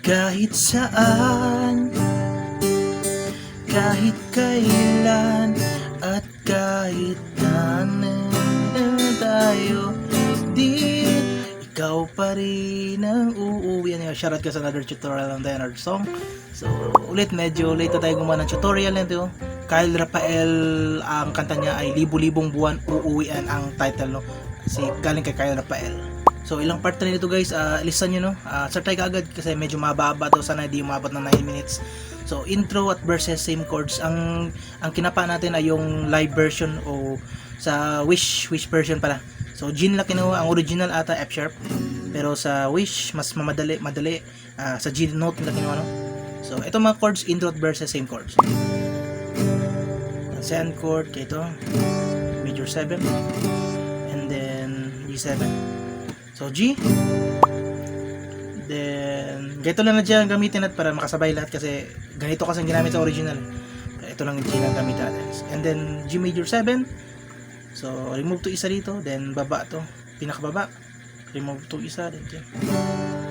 Kahit saan, kahit kailan, at kahit tayo, di ikaw pa rin ang uuwi. Shoutout ka sa another tutorial ng Diana song. So ulit, medyo late na tayo gumawa ng tutorial nito. Kyle Rafael, ang kanta niya ay Libu-libong buwan uuwian ang title, no? Galing kay Kyle Rafael. So ilang part na nito guys, lisan nyo, no? Start tayo agad kasi medyo mababa daw, sana hindi umabot ng 9 minutes. So intro at verses, same chords. Ang kinapa natin ay yung live version o sa Wish version pala. So G nila kinuha, ang original ata F sharp. Pero sa Wish mas madali sa G note nila kinuha, no? So ito mga chords, intro at verses, same chords. Second chord kay ito, major 7, and then G7. So G, then ganito lang na dyan gamitin natin para makasabay lahat kasi ganito kasi ang ginamit sa original. Ito lang yung G na gamit natin. And then G major 7. So remove to isa dito, then baba to, pinakababa, remove to isa, then G.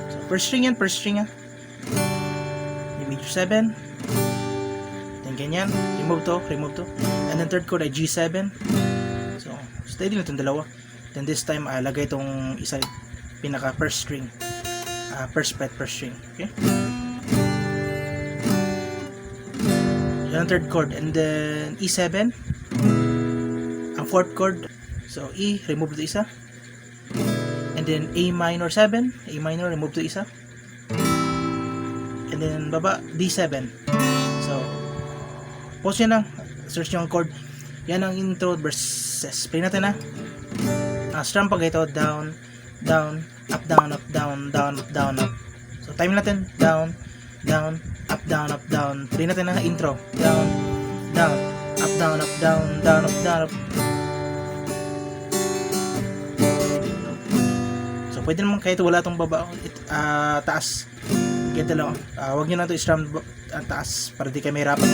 So first string yan, G major 7, then ganyan, remove to, and then third chord ay G7. So steady na itong dalawa. Then this time lagay itong isa, pinaka first string, first string, okay? Yan ang third chord, and then E7 ang fourth chord. So E, remove to isa, and then A minor 7, remove to isa, and then baba D7. So pause yan lang, search yung chord. Yan ang intro verses. Play natin na. Strum pag ito, down, up, down, up, down, up. So time natin, down, up, down. Play natin na intro, down, up, down, up. So pwede naman kahit wala itong baba, taas. Ganito lang. Huwag nyo na ito i-strum taas para di kayo may rapat.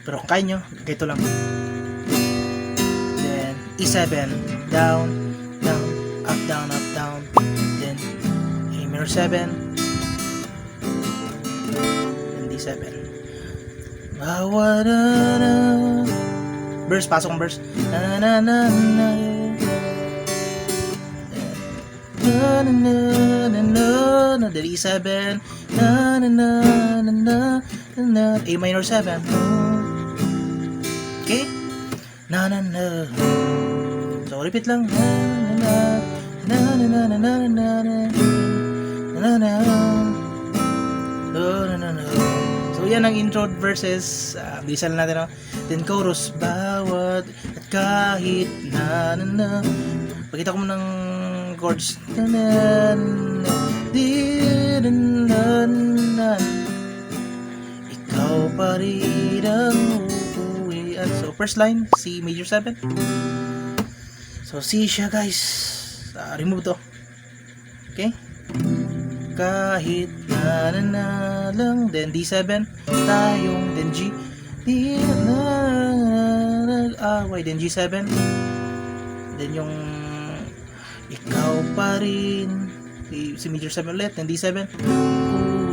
Pero kung kaya nyo, ganito lang. Then E7, down, up, down. Then A minor 7, then D7. Verse, pasok ang verse. Then E7, A minor 7. Okay? So repeat lang. So yan ang intro verses. Bilisan natin, no? Then chorus, bawat at kahit Pakita ko mo ng chords. Ikaw pa rin ang uuwian. So first line, C major 7. So C siya guys. Remove to. Okay? Kahit na lang, then D7 tayong, then G, then G7, then yung ikaw pa rin, si major 7 ulit, then D7,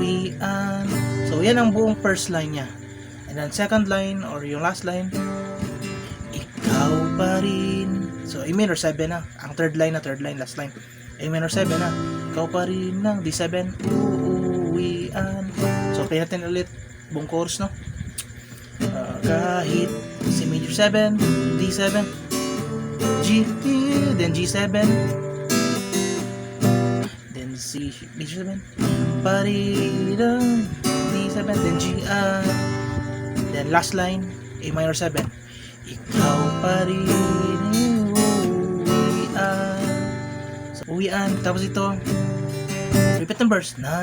uwian. So yan ang buong first line nya. And then second line or yung last line, ikaw pa rin. So A minor 7 na, ang third line, last line. A minor 7 na, ikaw pa rin ng D7, uuwian. So play natin ulit buong chorus, no? Kahit si major 7, D7, G, then G7, then C major 7, pa rin ng D7, then G, then last line, A minor 7, ikaw pa rin uuwian. So uwian, tapos ito repeat ng verse, na.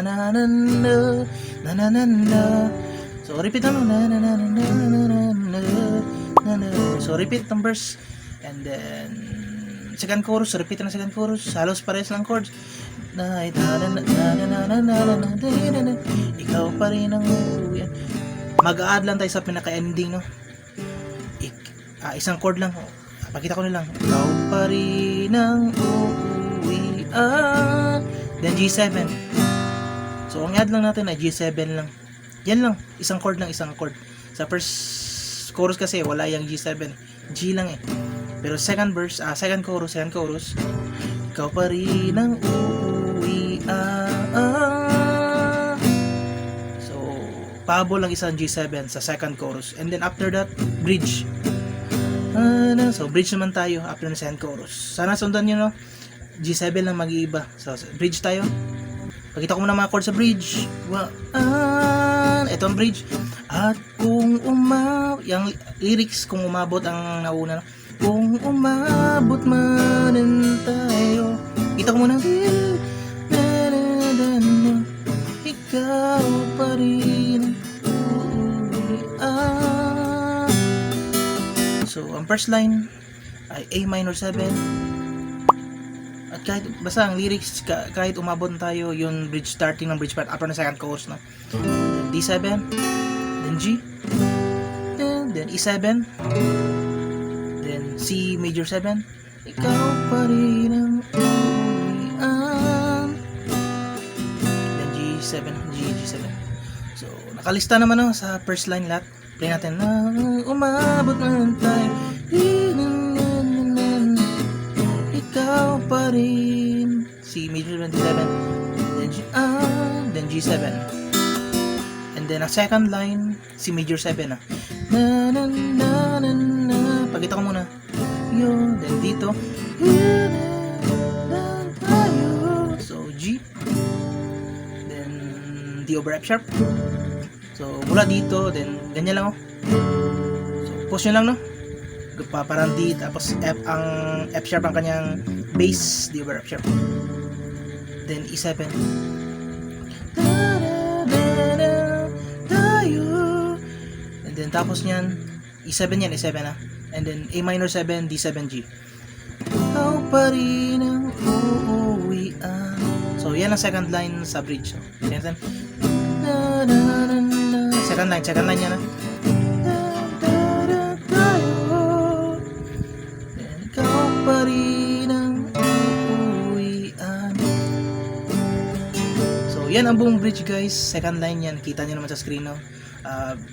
So repeat naman, na. So repeat ng verse, and then second chorus, repeat ng second chorus, halos parehas lang chords. Ikaw pa rin ang uuwian. Mag-add lang tayo sa pinaka-ending, no? Isang chord lang. Pakita ko na lang. Ikaw pa rin ang uuwian. Then G7. So So ang i-add lang natin ay G7 lang. Yan lang, isang chord lang, isang chord. Sa first chorus kasi wala yung G7, G lang eh. Pero second verse, second chorus, ikaw pa rin ang uuwi. So pahabol lang isang G7 sa second chorus, and then after that bridge. So bridge naman tayo after ng second chorus. Sana sundan nyo, no? G7 lang mag-iiba. So bridge tayo. Pakita ko muna mga chords sa bridge. Ito ang bridge. At kung yung lyrics, kung umabot ang nauna. Kung umabot man tayo. Kita ko muna. Ikaw pa rin. So ang first line ay A minor 7. At kahit basta ang lyrics, kahit umabot tayo yung bridge, starting ng bridge part after na second chorus, no? D7, then G, then E7, then C major 7, ikaw pa rin ang uuwian, then G7, G7. So nakalista naman, no, sa first line lahat. Play natin na umabot man tayo, ikaw pa rin. C major 27, then G7, and then ang second line C major 7 na na pagkita ko muna yun, then dito so G, then D over F sharp. So mula dito, then ganyan lang, oh. So pause nyo lang, no? Parang D, tapos F, ang F sharp ang kanyang bass, D over F sharp, then E7, and then tapos nyan E7 yan, E7 na, and then A minor 7, D7 G, ikaw pa rin ang uuwian. So yan ang second line sa bridge, so, second line yan, na pa rin ang uuwian. So yan ang buong bridge, guys. Second line yan, kita nyo naman sa screen, no?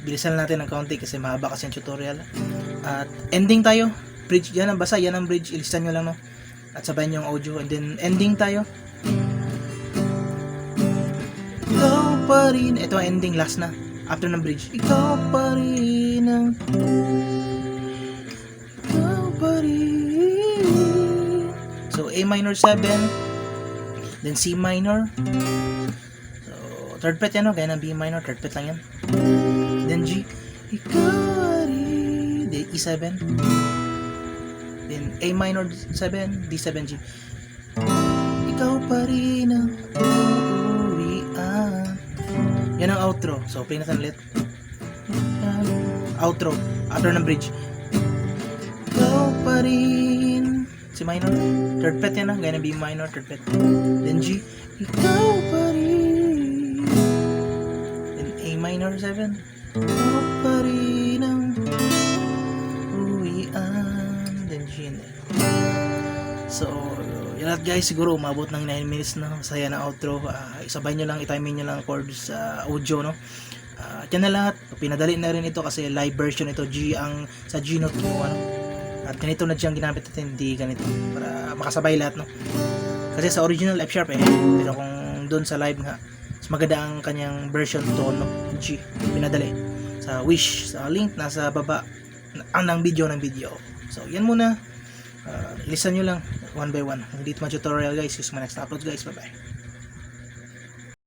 Bilisan natin ng kaunti kasi mahaba kasi yung tutorial. At ending tayo, bridge, yan ang basa, yan ang bridge, ilistan nyo lang, no? At sabayan nyo yung audio, and then ending tayo. Ikaw pa rin, ito ang ending, last na after ng bridge. Ikaw pa rin ang so A minor 7, then C minor, so third fret yan, no? Gaya ng B minor, third fret lang yan, then G, ikaw rin, then E7, then A minor 7, D7 G, ikaw pa rin ang uuwian. Yan ang outro. So play natin ulit. Outro after ng bridge. Ikaw pa rin, C minor, third fret yan, gaya ng B minor, third fret, then G, ikaw pa rin, then A minor 7, ikaw pa rin ang uwian, then G, and then. So yun lahat, guys. Siguro umabot ng 9 minutes na. Masaya na outro. Isabay nyo lang, i-timing nyo lang chords sa audio, no? Yan na lahat. Pinadali na rin ito kasi live version ito, G ang sa G note mo, ano? At ganito na siyang ginamit natin, hindi ganito, para makasabay lahat, no? Kasi sa original F sharp, pero kung doon sa live nga, mas maganda ang kanyang version tone, no? G, pinadali sa Wish, sa link nasa baba ng video. So yan muna. Listen nyo lang one by one. Dito mga tutorial, guys. See you sa next upload, guys. Bye bye.